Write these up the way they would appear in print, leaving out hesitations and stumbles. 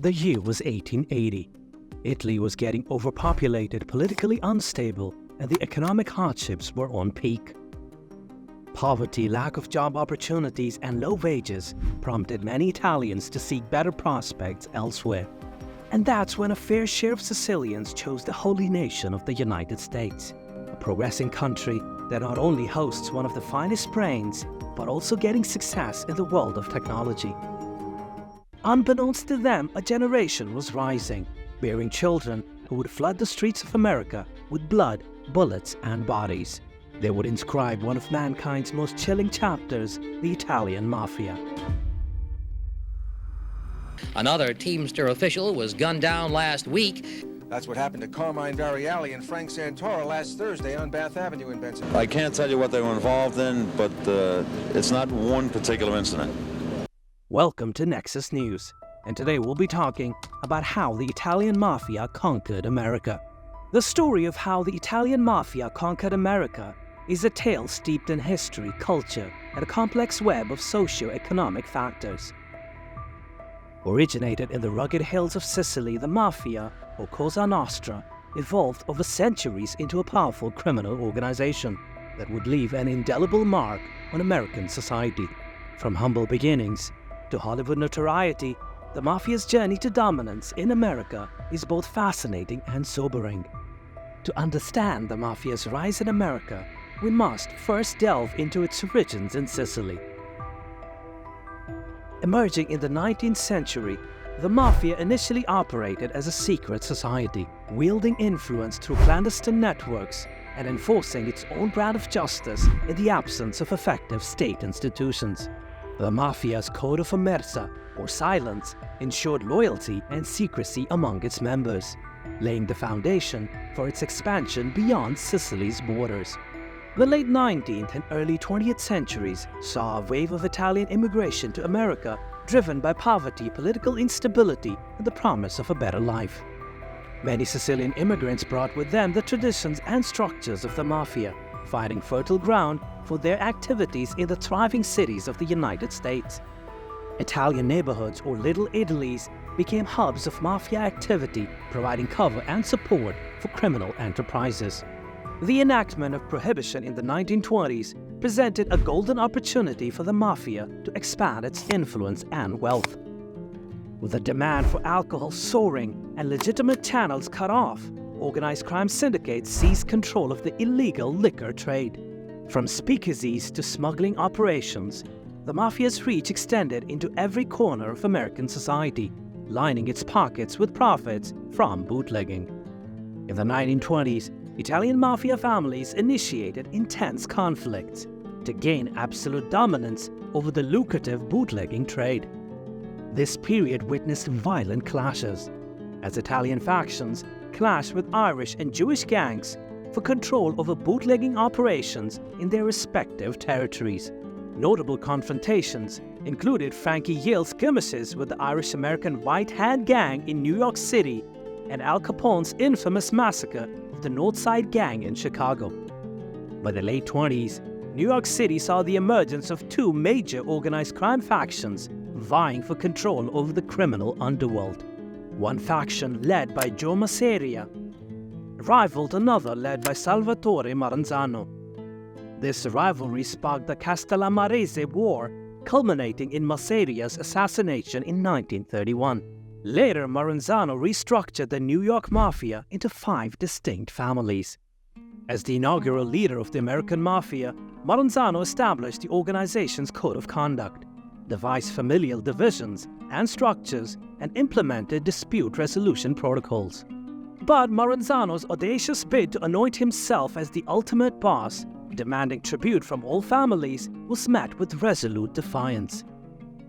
The year was 1880. Italy was getting overpopulated, politically unstable, and the economic hardships were on peak. Poverty, lack of job opportunities, and low wages prompted many Italians to seek better prospects elsewhere. And that's when a fair share of Sicilians chose the holy nation of the United States, a progressing country that not only hosts one of the finest brains, but also getting success in the world of technology. Unbeknownst to them, a generation was rising, bearing children who would flood the streets of America with blood, bullets, and bodies. They would inscribe one of mankind's most chilling chapters, the Italian Mafia. Another Teamster official was gunned down last week. That's what happened to Carmine Variali and Frank Santoro last Thursday on Bath Avenue in Benson. I can't tell you what they were involved in, but it's not one particular incident. Welcome to Nexus News, and today we'll be talking about how the Italian Mafia conquered America. The story of how the Italian Mafia conquered America is a tale steeped in history, culture, and a complex web of socio-economic factors. Originated in the rugged hills of Sicily, the Mafia, or Cosa Nostra, evolved over centuries into a powerful criminal organization that would leave an indelible mark on American society. From humble beginnings to Hollywood notoriety, the Mafia's journey to dominance in America is both fascinating and sobering. To understand the Mafia's rise in America, we must first delve into its origins in Sicily. Emerging in the 19th century, the Mafia initially operated as a secret society, wielding influence through clandestine networks and enforcing its own brand of justice in the absence of effective state institutions. The Mafia's code of omerta, or silence, ensured loyalty and secrecy among its members, laying the foundation for its expansion beyond Sicily's borders. The late 19th and early 20th centuries saw a wave of Italian immigration to America driven by poverty, political instability, and the promise of a better life. Many Sicilian immigrants brought with them the traditions and structures of the Mafia, finding fertile ground for their activities in the thriving cities of the United States. Italian neighborhoods, or Little Italies, became hubs of Mafia activity, providing cover and support for criminal enterprises. The enactment of Prohibition in the 1920s presented a golden opportunity for the Mafia to expand its influence and wealth. With the demand for alcohol soaring and legitimate channels cut off, organized crime syndicates seized control of the illegal liquor trade. From speakeasies to smuggling operations, the Mafia's reach extended into every corner of American society, lining its pockets with profits from bootlegging. In the 1920s, Italian Mafia families initiated intense conflicts to gain absolute dominance over the lucrative bootlegging trade. This period witnessed violent clashes, as Italian factions clashed with Irish and Jewish gangs for control over bootlegging operations in their respective territories. Notable confrontations included Frankie Yale's skirmishes with the Irish-American White Hat Gang in New York City and Al Capone's infamous massacre of the North Side Gang in Chicago. By the late 20s, New York City saw the emergence of two major organized crime factions vying for control over the criminal underworld. One faction, led by Joe Masseria, rivaled another led by Salvatore Maranzano. This rivalry sparked the Castellamarese War, culminating in Masseria's assassination in 1931. Later, Maranzano restructured the New York Mafia into 5 distinct families. As the inaugural leader of the American Mafia, Maranzano established the organization's code of conduct, devised familial divisions and structures, and implemented dispute resolution protocols. But Maranzano's audacious bid to anoint himself as the ultimate boss, demanding tribute from all families, was met with resolute defiance.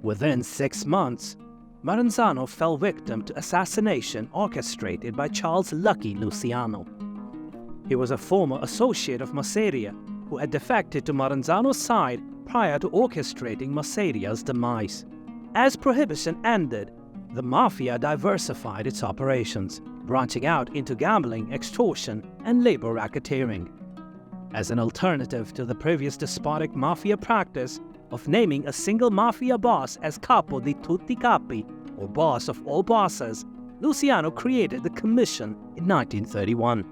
Within 6 months, Maranzano fell victim to assassination orchestrated by Charles Lucky Luciano. He was a former associate of Masseria who had defected to Maranzano's side prior to orchestrating Masseria's demise. As Prohibition ended, the Mafia diversified its operations, branching out into gambling, extortion, and labor racketeering. As an alternative to the previous despotic Mafia practice of naming a single Mafia boss as capo di tutti capi, or boss of all bosses, Luciano created the Commission in 1931.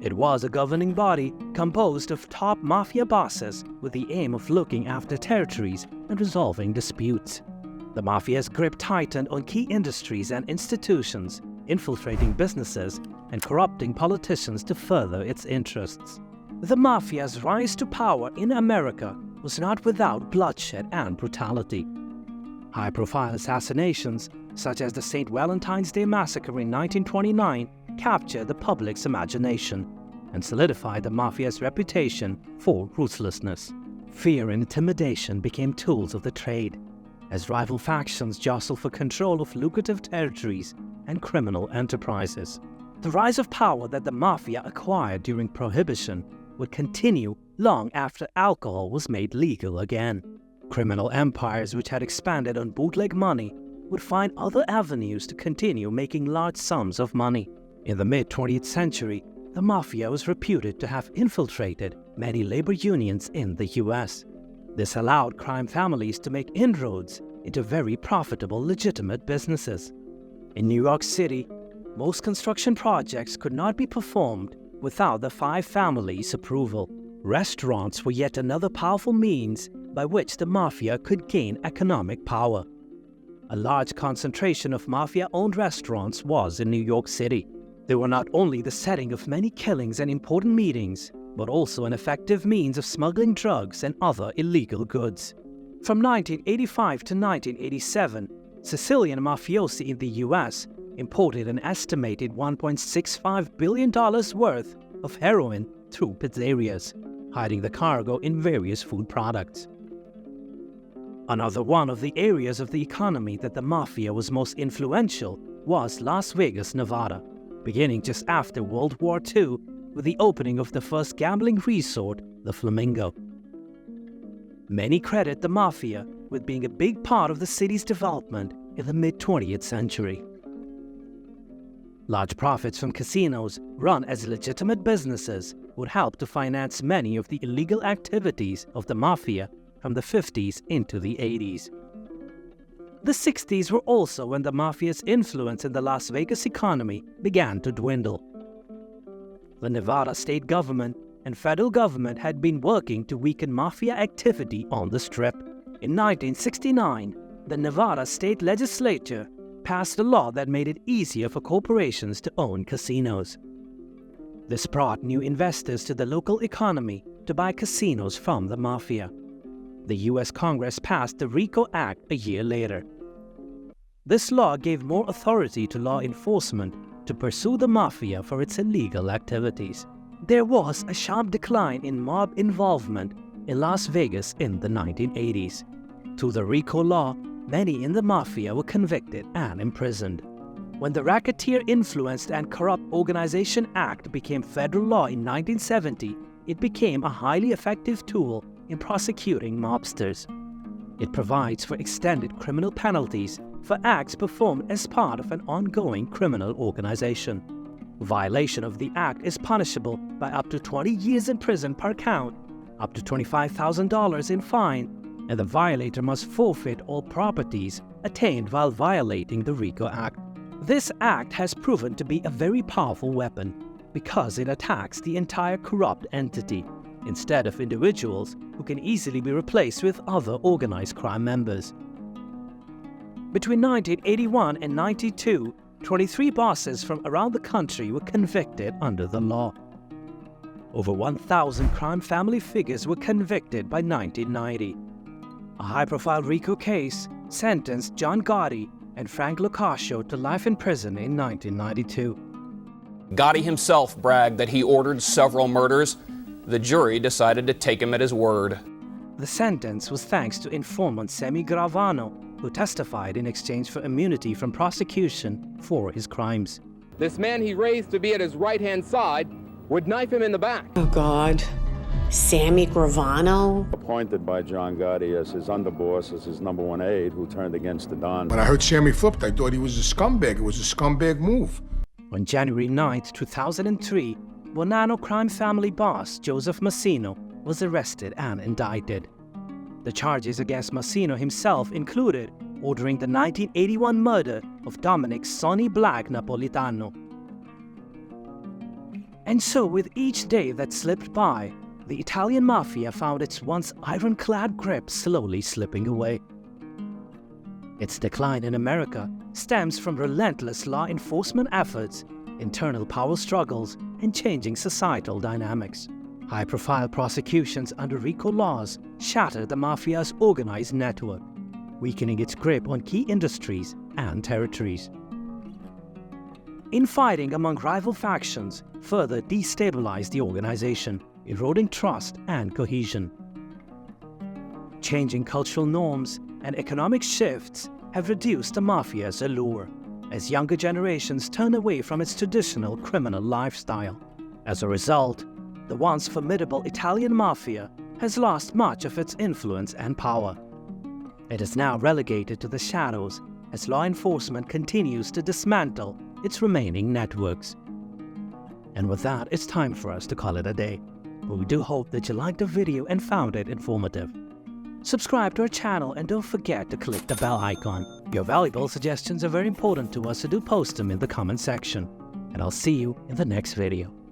It was a governing body composed of top mafia bosses with the aim of looking after territories and resolving disputes. The mafia's grip tightened on key industries and institutions, infiltrating businesses and corrupting politicians to further its interests. The mafia's rise to power in America was not without bloodshed and brutality. High-profile assassinations, such as the St. Valentine's Day Massacre in 1929, captured the public's imagination and solidified the mafia's reputation for ruthlessness. Fear and intimidation became tools of the trade, as rival factions jostled for control of lucrative territories and criminal enterprises. The rise of power that the mafia acquired during Prohibition would continue long after alcohol was made legal again. Criminal empires which had expanded on bootleg money would find other avenues to continue making large sums of money. In the mid-20th century, the mafia was reputed to have infiltrated many labor unions in the US. This allowed crime families to make inroads into very profitable legitimate businesses. In New York City, most construction projects could not be performed without the five families' approval. Restaurants were yet another powerful means by which the mafia could gain economic power. A large concentration of mafia-owned restaurants was in New York City. They were not only the setting of many killings and important meetings, but also an effective means of smuggling drugs and other illegal goods. From 1985 to 1987, Sicilian mafiosi in the US imported an estimated $1.65 billion worth of heroin through pizzerias, hiding the cargo in various food products. Another one of the areas of the economy that the mafia was most influential was Las Vegas, Nevada, beginning just after World War II with the opening of the first gambling resort, the Flamingo. Many credit the mafia with being a big part of the city's development in the mid-20th century. Large profits from casinos, run as legitimate businesses, would help to finance many of the illegal activities of the mafia from the 50s into the 80s. The 60s were also when the mafia's influence in the Las Vegas economy began to dwindle. The Nevada state government and federal government had been working to weaken mafia activity on the Strip. In 1969, the Nevada state legislature passed a law that made it easier for corporations to own casinos. This brought new investors to the local economy to buy casinos from the mafia. The US Congress passed the RICO Act a year later. This law gave more authority to law enforcement to pursue the mafia for its illegal activities. There was a sharp decline in mob involvement in Las Vegas in the 1980s. Through the RICO law, many in the mafia were convicted and imprisoned. When the Racketeer Influenced and Corrupt Organization Act became federal law in 1970, it became a highly effective tool in prosecuting mobsters. It provides for extended criminal penalties for acts performed as part of an ongoing criminal organization. Violation of the act is punishable by up to 20 years in prison per count, up to $25,000 in fine, and the violator must forfeit all properties attained while violating the RICO Act. This act has proven to be a very powerful weapon because it attacks the entire corrupt entity instead of individuals who can easily be replaced with other organized crime members. Between 1981 and 92, 23 bosses from around the country were convicted under the law. Over 1,000 crime family figures were convicted by 1990. A high-profile RICO case sentenced John Gotti and Frank Locascio to life in prison in 1992. Gotti himself bragged that he ordered several murders. The jury decided to take him at his word. The sentence was thanks to informant Sammy Gravano, who testified in exchange for immunity from prosecution for his crimes. This man he raised to be at his right-hand side would knife him in the back. Oh, God. Sammy Gravano? Appointed by John Gotti as his underboss, as his number one aide, who turned against the Don. When I heard Sammy flipped, I thought he was a scumbag. It was a scumbag move. On January 9, 2003, Bonanno crime family boss Joseph Massino was arrested and indicted. The charges against Massino himself included ordering the 1981 murder of Dominic Sonny Black Napolitano. And so, with each day that slipped by, the Italian Mafia found its once ironclad grip slowly slipping away. Its decline in America stems from relentless law enforcement efforts, internal power struggles, and changing societal dynamics. High-profile prosecutions under RICO laws shattered the Mafia's organized network, weakening its grip on key industries and territories. Infighting among rival factions further destabilized the organization, eroding trust and cohesion. Changing cultural norms and economic shifts have reduced the Mafia's allure, as younger generations turn away from its traditional criminal lifestyle. As a result, the once formidable Italian Mafia has lost much of its influence and power. It is now relegated to the shadows as law enforcement continues to dismantle its remaining networks. And with that, it's time for us to call it a day. But we do hope that you liked the video and found it informative. Subscribe to our channel and don't forget to click the bell icon. Your valuable suggestions are very important to us, so do post them in the comment section. And I'll see you in the next video.